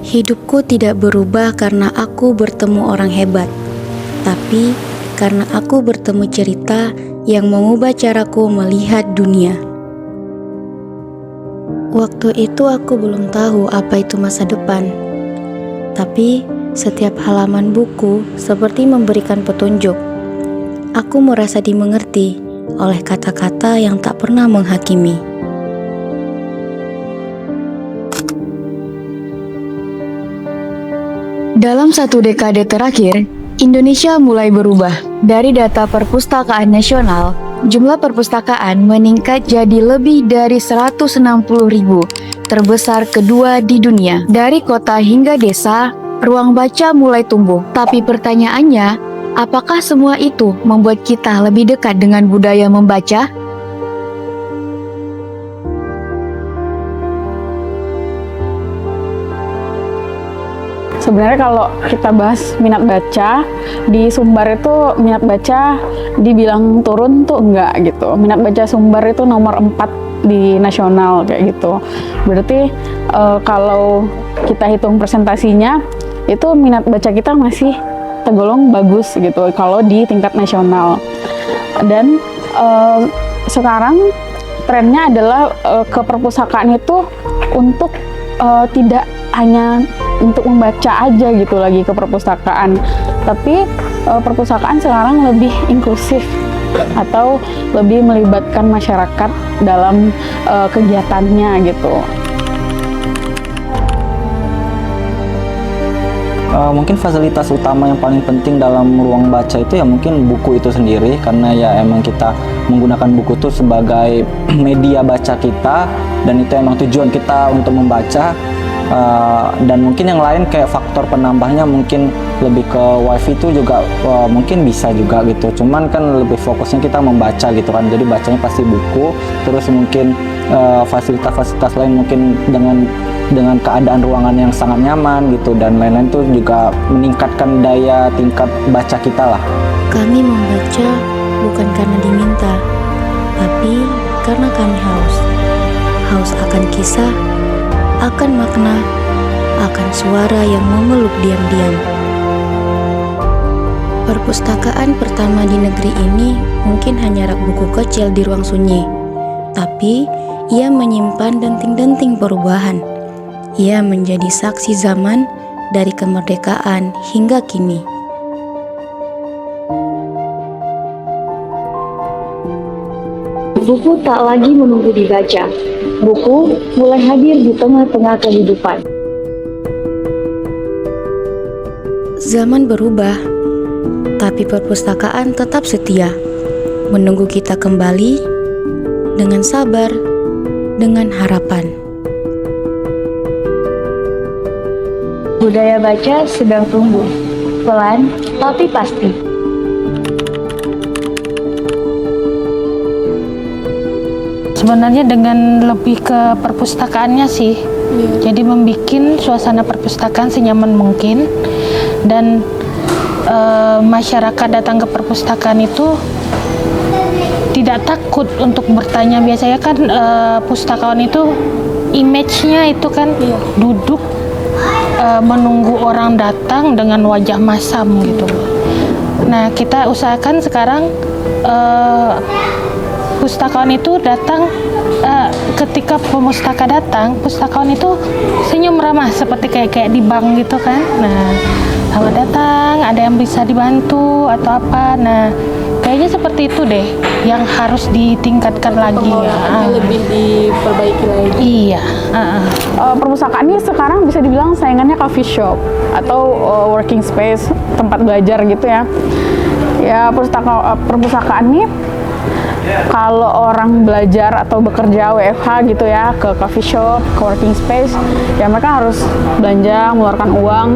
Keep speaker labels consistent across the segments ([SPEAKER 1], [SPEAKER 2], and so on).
[SPEAKER 1] Hidupku tidak berubah karena aku bertemu orang hebat, tapi karena aku bertemu cerita yang mengubah caraku melihat dunia. Waktu itu aku belum tahu apa itu masa depan, tapi setiap halaman buku seperti memberikan petunjuk. Aku merasa dimengerti oleh kata-kata yang tak pernah menghakimi.
[SPEAKER 2] Dalam 1 dekade terakhir, Indonesia mulai berubah. Dari data Perpustakaan Nasional, jumlah perpustakaan meningkat jadi lebih dari 160.000, terbesar kedua di dunia. Dari kota hingga desa, ruang baca mulai tumbuh. Tapi pertanyaannya, apakah semua itu membuat kita lebih dekat dengan budaya membaca?
[SPEAKER 3] Sebenarnya kalau kita bahas minat baca, di Sumbar itu minat baca dibilang turun tuh enggak gitu. Minat baca Sumbar itu nomor 4 di nasional kayak gitu. Berarti kalau kita hitung presentasinya, itu minat baca kita masih tergolong bagus gitu kalau di tingkat nasional. Dan sekarang trennya adalah ke perpustakaan itu untuk tidak hanya untuk membaca aja gitu lagi ke perpustakaan, tapi perpustakaan sekarang lebih inklusif atau lebih melibatkan masyarakat dalam kegiatannya gitu.
[SPEAKER 4] Mungkin fasilitas utama yang paling penting dalam ruang baca itu ya mungkin buku itu sendiri, karena ya emang kita menggunakan buku itu sebagai media baca kita, dan itu emang tujuan kita untuk membaca. Dan mungkin yang lain kayak faktor penambahnya mungkin lebih ke wifi itu juga mungkin bisa juga gitu, cuman kan lebih fokusnya kita membaca gitu kan, jadi bacanya pasti buku. Terus mungkin fasilitas-fasilitas lain mungkin dengan keadaan ruangan yang sangat nyaman gitu, dan lain-lain itu juga meningkatkan daya tingkat baca kita lah.
[SPEAKER 1] Kami membaca bukan karena diminta, tapi karena kami haus akan kisah, akan makna, akan suara yang memeluk diam-diam. Perpustakaan pertama di negeri ini mungkin hanya rak buku kecil di ruang sunyi, tapi ia menyimpan denting-denting perubahan. Ia menjadi saksi zaman dari kemerdekaan hingga kini.
[SPEAKER 2] Buku tak lagi menunggu dibaca. Buku mulai hadir di tengah-tengah kehidupan.
[SPEAKER 1] Zaman berubah, tapi perpustakaan tetap setia, menunggu kita kembali dengan sabar, dengan harapan.
[SPEAKER 2] Budaya baca sedang tumbuh, pelan tapi pasti.
[SPEAKER 5] Sebenarnya dengan lebih ke perpustakaannya sih, jadi membuat suasana perpustakaan senyaman mungkin, dan masyarakat datang ke perpustakaan itu tidak takut untuk bertanya. Biasanya kan pustakawan itu image-nya itu kan duduk menunggu orang datang dengan wajah masam gitu. Nah, kita usahakan sekarang pustakawan itu datang, ketika pemustaka datang, pustakawan itu senyum ramah seperti kayak di bank gitu kan. Nah, selamat datang, ada yang bisa dibantu atau apa. Nah, kayaknya seperti itu deh yang harus ditingkatkan lagi ya.
[SPEAKER 3] Lebih diperbaiki lagi.
[SPEAKER 5] Iya.
[SPEAKER 3] Perpustakaan ini sekarang bisa dibilang saingannya coffee shop atau working space, tempat belajar gitu ya. Ya, perpustakaan ini kalau orang belajar atau bekerja WFH gitu ya, ke coffee shop, ke working space, ya mereka harus belanja, mengeluarkan uang,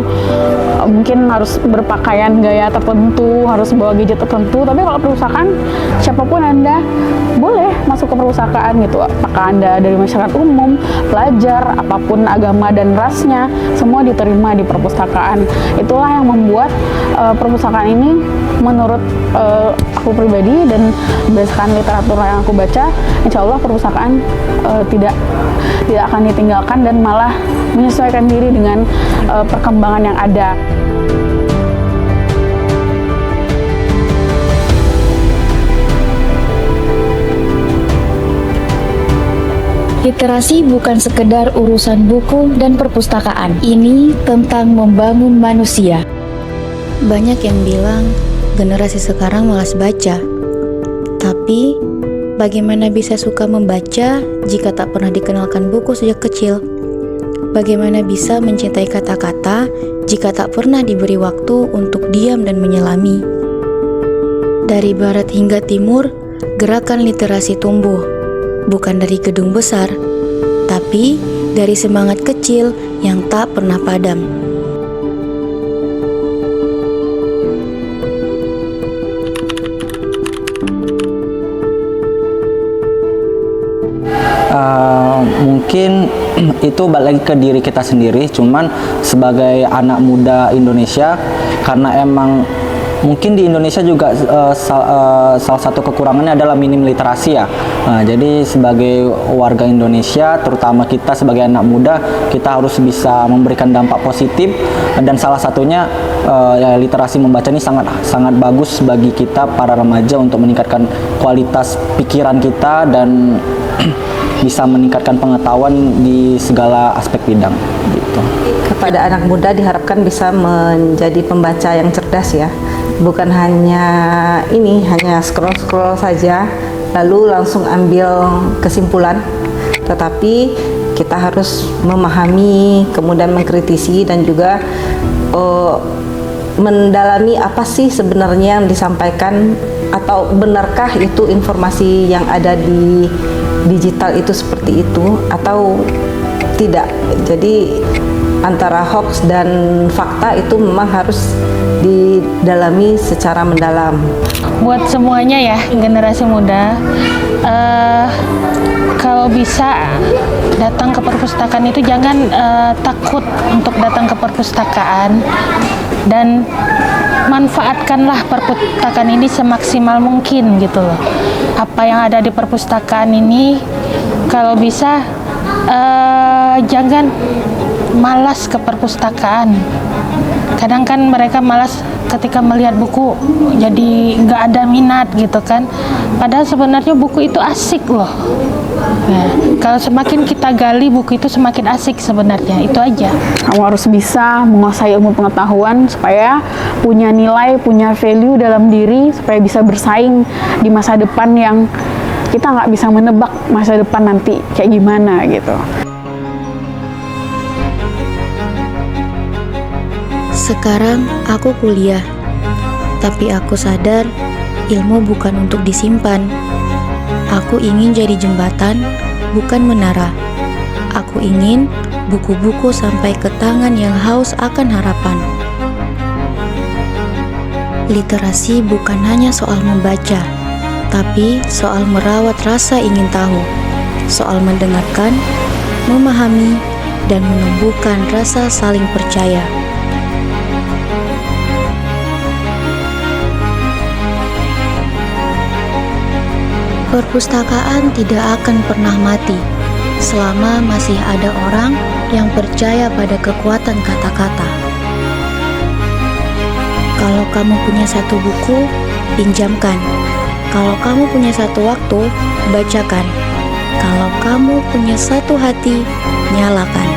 [SPEAKER 3] mungkin harus berpakaian gaya tertentu, harus bawa gadget tertentu. Tapi kalau perpustakaan, siapapun Anda boleh masuk ke perpustakaan gitu. Apakah Anda dari masyarakat umum, pelajar, apapun agama dan rasnya, semua diterima di perpustakaan. Itulah yang membuat perpustakaan ini menurut aku pribadi dan berdasarkan literatur yang aku baca, insya Allah perpustakaan tidak akan ditinggalkan dan malah menyesuaikan diri dengan perkembangan yang ada.
[SPEAKER 2] Literasi bukan sekedar urusan buku dan perpustakaan. Ini tentang membangun manusia.
[SPEAKER 1] Banyak yang bilang generasi sekarang malas baca. Tapi, bagaimana bisa suka membaca jika tak pernah dikenalkan buku sejak kecil? Bagaimana bisa mencintai kata-kata jika tak pernah diberi waktu untuk diam dan menyelami? Dari barat hingga timur, gerakan literasi tumbuh. Bukan dari gedung besar, tapi dari semangat kecil yang tak pernah padam.
[SPEAKER 4] Mungkin itu balik lagi ke diri kita sendiri, cuman sebagai anak muda Indonesia, karena emang mungkin di Indonesia juga salah satu kekurangannya adalah minim literasi ya. Nah, jadi sebagai warga Indonesia, terutama kita sebagai anak muda, kita harus bisa memberikan dampak positif, dan salah satunya ya, literasi membaca ini sangat bagus bagi kita para remaja untuk meningkatkan kualitas pikiran kita dan bisa meningkatkan pengetahuan di segala aspek bidang gitu.
[SPEAKER 6] Kepada anak muda diharapkan bisa menjadi pembaca yang cerdas ya. Bukan hanya scroll saja lalu langsung ambil kesimpulan, tetapi kita harus memahami, kemudian mengkritisi dan juga mendalami apa sih sebenarnya yang disampaikan, atau benarkah itu informasi yang ada di digital itu seperti itu atau tidak. Jadi antara hoax dan fakta itu memang harus didalami secara mendalam.
[SPEAKER 5] Buat semuanya ya, generasi muda, kalau bisa datang ke perpustakaan itu jangan takut untuk datang ke perpustakaan, dan manfaatkanlah perpustakaan ini semaksimal mungkin gitu loh. Apa yang ada di perpustakaan ini, kalau bisa jangan malas ke perpustakaan. Kadang kan mereka malas ketika melihat buku, jadi nggak ada minat gitu kan. Padahal sebenarnya buku itu asik loh. Nah, kalau semakin kita gali buku itu semakin asik sebenarnya, itu aja.
[SPEAKER 3] Kamu harus bisa menguasai ilmu pengetahuan supaya punya nilai, punya value dalam diri, supaya bisa bersaing di masa depan yang kita nggak bisa menebak masa depan nanti kayak gimana gitu.
[SPEAKER 1] Sekarang aku kuliah, tapi aku sadar ilmu bukan untuk disimpan. Aku ingin jadi jembatan, bukan menara. Aku ingin buku-buku sampai ke tangan yang haus akan harapan. Literasi bukan hanya soal membaca, tapi soal merawat rasa ingin tahu, soal mendengarkan, memahami, dan menumbuhkan rasa saling percaya. Perpustakaan tidak akan pernah mati selama masih ada orang yang percaya pada kekuatan kata-kata. Kalau kamu punya satu buku, pinjamkan. Kalau kamu punya satu waktu, bacakan. Kalau kamu punya satu hati, nyalakan.